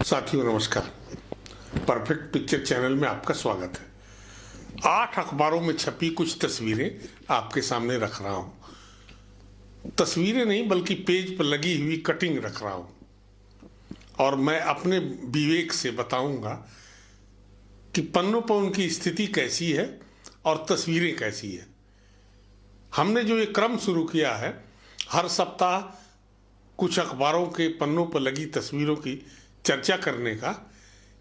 साथियों नमस्कार। Perfect picture channel में आपका स्वागत है। 8 अखबारों में छपी कुछ तस्वीरें आपके सामने रख रहा हूं। तस्वीरें नहीं बल्कि पेज पर लगी हुई कटिंग रख रहा हूं और मैं अपने विवेक से बताऊंगा कि पन्नों पर उनकी स्थिति कैसी है और तस्वीरें कैसी है। हमने जो ये क्रम शुरू किया है, हर सप्ताह कुछ अखबारों के पन्नों पर लगी तस्वीरों की चर्चा करने का,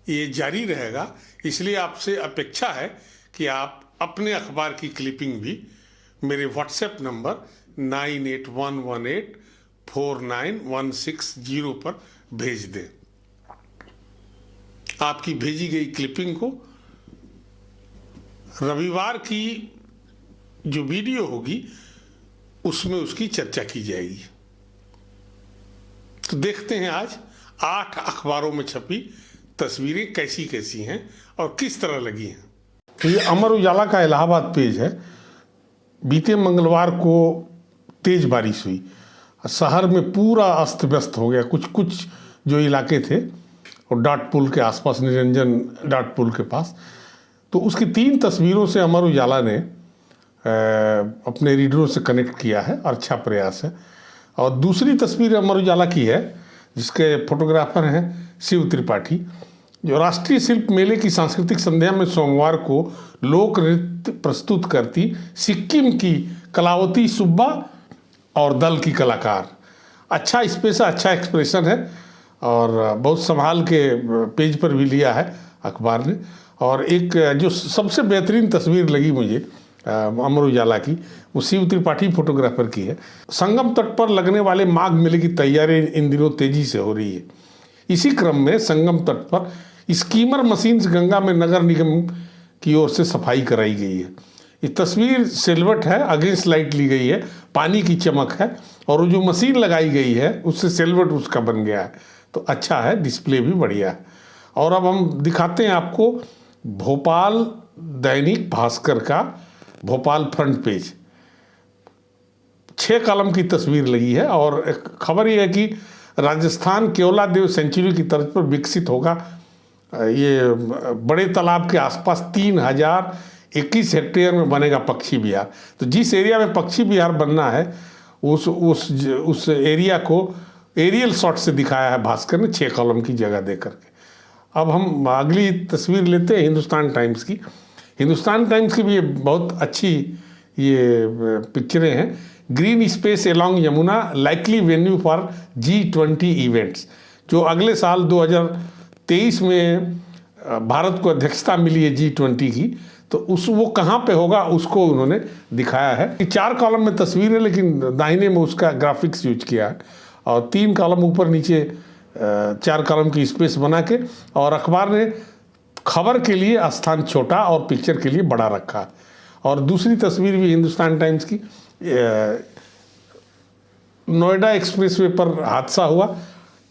ये जारी रहेगा। इसलिए आपसे अपेक्षा है कि आप अपने अखबार की क्लिपिंग भी मेरे व्हाट्सएप नंबर 9811849160 पर भेज दें। आपकी भेजी गई क्लिपिंग को रविवार की जो वीडियो होगी उसमें उसकी चर्चा की जाएगी। तो देखते हैं आज 8 अखबारों में छपी तस्वीरें कैसी कैसी हैं और किस तरह लगी हैं। तो ये अमर उजाला का इलाहाबाद पेज है। बीते मंगलवार को तेज बारिश हुई, शहर में पूरा अस्त व्यस्त हो गया। कुछ जो इलाके थे और डाट पुल के आसपास, निरंजन डाट पुल के पास, तो उसकी 3 तस्वीरों से अमर उजाला ने अपने रीडरों से कनेक्ट किया है और अच्छा प्रयास है। और दूसरी तस्वीर अमर उजाला की है जिसके फोटोग्राफर हैं शिव त्रिपाठी, जो राष्ट्रीय शिल्प मेले की सांस्कृतिक संध्या में सोमवार को लोक नृत्य प्रस्तुत करती सिक्किम की कलावती सुब्बा और दल की कलाकार। अच्छा स्पेस, अच्छा एक्सप्रेशन है और बहुत संभाल के पेज पर भी लिया है अखबार ने। और एक जो सबसे बेहतरीन तस्वीर लगी मुझे अमर उजाला की, वो शिव त्रिपाठी फोटोग्राफर की है। संगम तट पर लगने वाले माघ मेले की तैयारी इन दिनों तेजी से हो रही है। इसी क्रम में संगम तट पर स्कीमर मशीन से गंगा में नगर निगम की ओर से सफाई कराई गई है। ये तस्वीर सिल्वट है, अगेंस्ट लाइट ली गई है, पानी की चमक है और वो जो मशीन लगाई गई है उससे सिल्वट उसका बन गया है। तो अच्छा है, डिस्प्ले भी बढ़िया है। और अब हम दिखाते हैं आपको भोपाल दैनिक भास्कर का भोपाल फ्रंट पेज। 6 कॉलम की तस्वीर लगी है और एक खबर यह है कि राजस्थान केवलादेव सेंचुरी की तर्ज पर विकसित होगा। ये बड़े तालाब के आसपास 3021 हेक्टेयर में बनेगा पक्षी विहार। तो जिस एरिया में पक्षी विहार बनना है उस एरिया को एरियल शॉट से दिखाया है भास्कर ने 6 कॉलम की जगह दे करके। अब हम अगली तस्वीर लेते हैं हिंदुस्तान टाइम्स की। हिंदुस्तान टाइम्स की भी बहुत अच्छी ये पिक्चरें हैं। Green space along Yamuna likely venue for G20 events, जो अगले साल 2023 में भारत को अध्यक्षता मिली है G20 की, तो वो कहाँ पे होगा उसको उन्होंने दिखाया है। 4 कॉलम में तस्वीर है लेकिन दाहिने में उसका ग्राफिक्स यूज किया है और 3 कॉलम ऊपर नीचे 4 कॉलम की स्पेस बना के, और अखबार ने खबर के लिए स्थान छोटा और पिक्चर के लिए बड़ा रखा। और दूसरी तस्वीर भी हिंदुस्तान टाइम्स की, नोएडा एक्सप्रेसवे पर हादसा हुआ,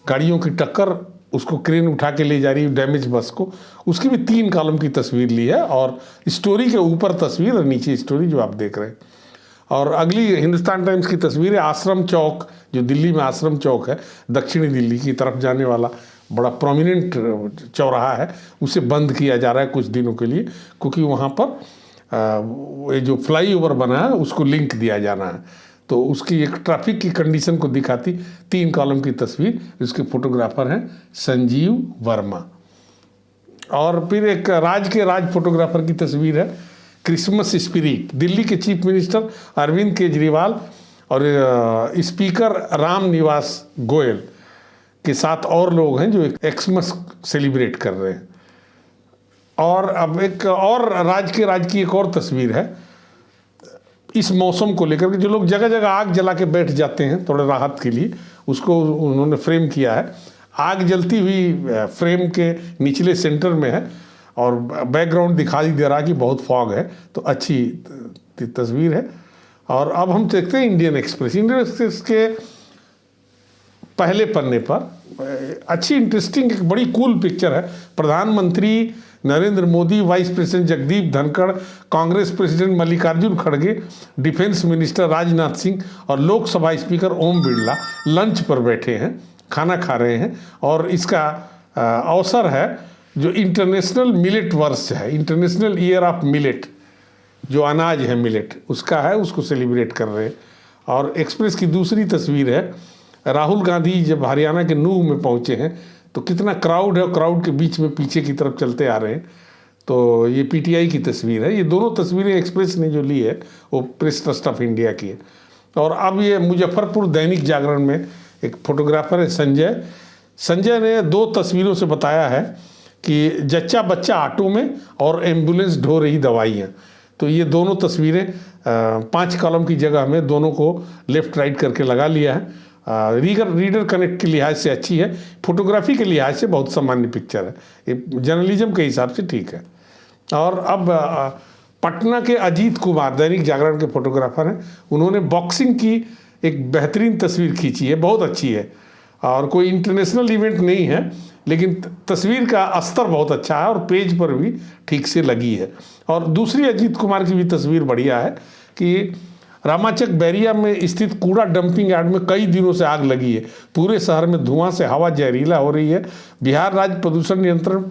गाड़ियों की टक्कर, उसको क्रेन उठा के ले जा रही है डैमेज बस को, उसकी भी 3 कॉलम की तस्वीर ली है और स्टोरी के ऊपर तस्वीर और नीचे स्टोरी जो आप देख रहे हैं। और अगली हिंदुस्तान टाइम्स की तस्वीर है आश्रम चौक, जो दिल्ली में आश्रम चौक है, दक्षिणी दिल्ली की तरफ जाने वाला बड़ा प्रोमिनेंट चौराहा है, उसे बंद किया जा रहा है कुछ दिनों के लिए, क्योंकि वहाँ पर ये जो फ्लाईओवर बना है उसको लिंक दिया जाना है। तो उसकी एक ट्रैफिक की कंडीशन को दिखाती 3 कॉलम की तस्वीर, इसके फोटोग्राफर हैं संजीव वर्मा। और फिर एक राज के राज फोटोग्राफर की तस्वीर है, क्रिसमस स्पिरिट। दिल्ली के चीफ मिनिस्टर अरविंद केजरीवाल और स्पीकर राम निवास गोयल के साथ और लोग हैं जो एक्समस सेलिब्रेट कर रहे हैं। और अब एक और राज की एक और तस्वीर है इस मौसम को लेकर के, जो लोग जगह जगह आग जला के बैठ जाते हैं थोड़े राहत के लिए, उसको उन्होंने फ्रेम किया है। आग जलती हुई फ्रेम के निचले सेंटर में है और बैकग्राउंड दिखाई दे रहा है कि बहुत फॉग है, तो अच्छी तस्वीर है। और अब हम देखते हैं इंडियन एक्सप्रेस के पहले पन्ने पर अच्छी इंटरेस्टिंग एक बड़ी कूल पिक्चर है। प्रधानमंत्री Narendra Modi, vice president Jagdeep Dhankhar, Congress president Mallikarjun खड़गे, डिफेंस मिनिस्टर राजनाथ सिंह और लोकसभा स्पीकर ओम बिरला लंच पर बैठे हैं, खाना खा रहे हैं। और इसका अवसर है जो इंटरनेशनल मिलेट वर्ष है, इंटरनेशनल ईयर ऑफ मिलेट, जो अनाज है मिलेट उसका है, उसको सेलिब्रेट कर रहे हैं। और एक्सप्रेस की दूसरी तस्वीर है, राहुल गांधी जब हरियाणा के नूह में पहुंचे हैं तो कितना क्राउड है, क्राउड के बीच में पीछे की तरफ चलते आ रहे हैं। तो ये पीटीआई की तस्वीर है। ये दोनों तस्वीरें एक्सप्रेस ने जो ली है वो प्रेस ट्रस्ट ऑफ इंडिया की है। और अब ये मुजफ्फरपुर दैनिक जागरण में एक फोटोग्राफर है संजय ने 2 तस्वीरों से बताया है कि जच्चा बच्चा ऑटो में और एम्बुलेंस ढो रही दवाइयाँ। तो ये दोनों तस्वीरें 5 कॉलम की जगह में दोनों को लेफ्ट राइट करके लगा लिया है। रीडर कनेक्ट के लिहाज से अच्छी है, फोटोग्राफी के लिहाज से बहुत सामान्य पिक्चर है, ये जर्नलिज्म के हिसाब से ठीक है। और अब पटना के अजीत कुमार दैनिक जागरण के फोटोग्राफर हैं, उन्होंने बॉक्सिंग की एक बेहतरीन तस्वीर खींची है, बहुत अच्छी है। और कोई इंटरनेशनल इवेंट नहीं है, लेकिन तस्वीर का स्तर बहुत अच्छा है और पेज पर भी ठीक से लगी है। और दूसरी अजीत कुमार की भी तस्वीर बढ़िया है कि रामाचक बैरिया में स्थित कूड़ा डंपिंग यार्ड में कई दिनों से आग लगी है। पूरे शहर में धुआं से हवा जहरीला हो रही है। बिहार राज्य प्रदूषण नियंत्रण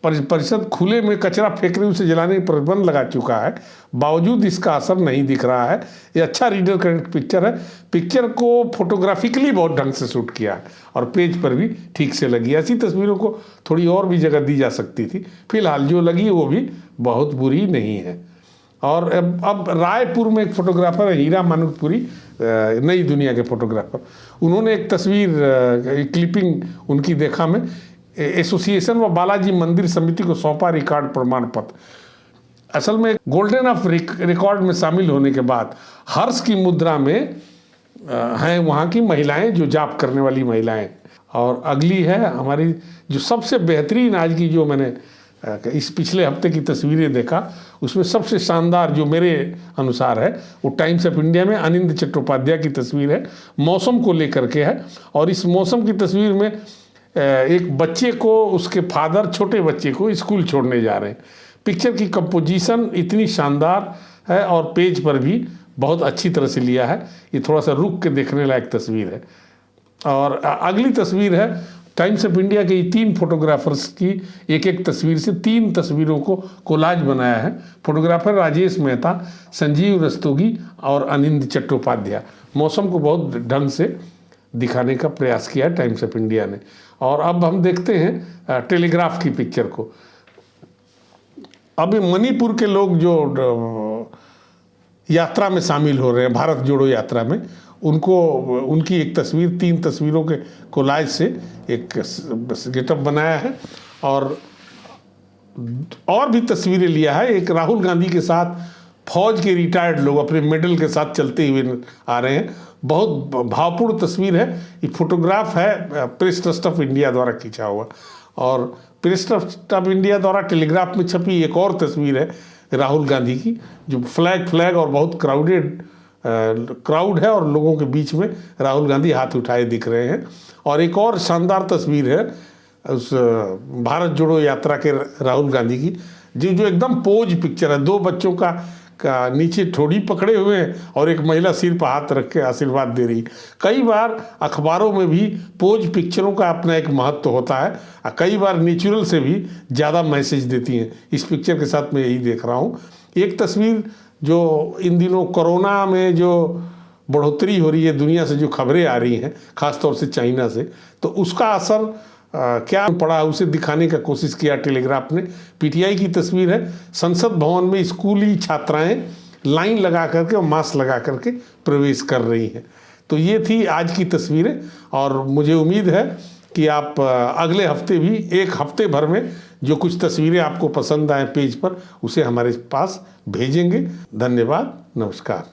परिषद खुले में कचरा फेंकने उसे जलाने पर प्रतिबंध लगा चुका है, बावजूद इसका असर नहीं दिख रहा है। ये अच्छा रीडर कनेक्ट पिक्चर है। पिक्चर को फोटोग्राफिकली बहुत ढंग से शूट किया है और पेज पर भी ठीक से लगी। ऐसी तस्वीरों को थोड़ी और भी जगह दी जा सकती थी, फिलहाल जो लगी वो भी बहुत बुरी नहीं है। और अब रायपुर में एक फोटोग्राफर है हीरा मानुकपुरी, नई दुनिया के फोटोग्राफर, उन्होंने एक तस्वीर क्लिपिंग उनकी देखा में, एसोसिएशन व बालाजी मंदिर समिति को सौंपा रिकॉर्ड प्रमाण पत्र। असल में गोल्डन ऑफ रिकॉर्ड में शामिल होने के बाद हर्ष की मुद्रा में हैं वहाँ की महिलाएं, जो जाप करने वाली महिलाएं। और अगली है हमारी जो सबसे बेहतरीन आज की, जो मैंने इस पिछले हफ्ते की तस्वीरें देखा, उसमें सबसे शानदार जो मेरे अनुसार है वो टाइम्स ऑफ इंडिया में अनिंद चट्टोपाध्याय की तस्वीर है, मौसम को लेकर के है। और इस मौसम की तस्वीर में एक बच्चे को, उसके फादर छोटे बच्चे को स्कूल छोड़ने जा रहे हैं। पिक्चर की कंपोजिशन इतनी शानदार है और पेज पर भी बहुत अच्छी तरह से लिया है। ये थोड़ा सा रुक के देखने लायक तस्वीर है। और अगली तस्वीर है टाइम्स ऑफ इंडिया के 3 फोटोग्राफर्स की एक तस्वीर से 3 तस्वीरों को कोलाज बनाया है। फोटोग्राफर राजेश मेहता, संजीव रस्तोगी और अनिंद चट्टोपाध्याय। मौसम को बहुत ढंग से दिखाने का प्रयास किया है टाइम्स ऑफ इंडिया ने। और अब हम देखते हैं टेलीग्राफ की पिक्चर को। अभी मणिपुर के लोग जो यात्रा में शामिल हो रहे हैं, भारत जोड़ो यात्रा में, उनकी एक तस्वीर 3 तस्वीरों के कोलाज से एक गेटअप बनाया है। और भी तस्वीरें लिया है। एक राहुल गांधी के साथ फौज के रिटायर्ड लोग अपने मेडल के साथ चलते हुए आ रहे हैं। बहुत भावपूर्ण तस्वीर है। ये फोटोग्राफ है प्रेस ट्रस्ट ऑफ इंडिया द्वारा खींचा हुआ। और प्रेस ट्रस्ट ऑफ इंडिया द्वारा टेलीग्राफ में छपी एक और तस्वीर है राहुल गांधी की, जो फ्लैग और बहुत क्राउड है और लोगों के बीच में राहुल गांधी हाथ उठाए दिख रहे हैं। और एक और शानदार तस्वीर है उस भारत जोड़ो यात्रा के राहुल गांधी की, जो एकदम पोज पिक्चर है। 2 बच्चों का नीचे ठोड़ी पकड़े हुए हैं और एक महिला सिर पर हाथ रख के आशीर्वाद दे रही। कई बार अखबारों में भी पोज पिक्चरों का अपना एक महत्व होता है, कई बार नेचुरल से भी ज़्यादा मैसेज देती हैं। इस पिक्चर के साथ मैं यही देख रहा हूँ। एक तस्वीर जो इन दिनों कोरोना में जो बढ़ोतरी हो रही है, दुनिया से जो खबरें आ रही हैं, ख़ासतौर से चाइना से, तो उसका असर क्या पड़ा उसे दिखाने का कोशिश किया टेलीग्राफ ने। पीटीआई की तस्वीर है, संसद भवन में स्कूली छात्राएं लाइन लगा करके और मास्क लगा करके प्रवेश कर रही हैं। तो ये थी आज की तस्वीरें। और मुझे उम्मीद है कि आप अगले हफ्ते भी, एक हफ्ते भर में जो कुछ तस्वीरें आपको पसंद आए पेज पर, उसे हमारे पास भेजेंगे। धन्यवाद, नमस्कार।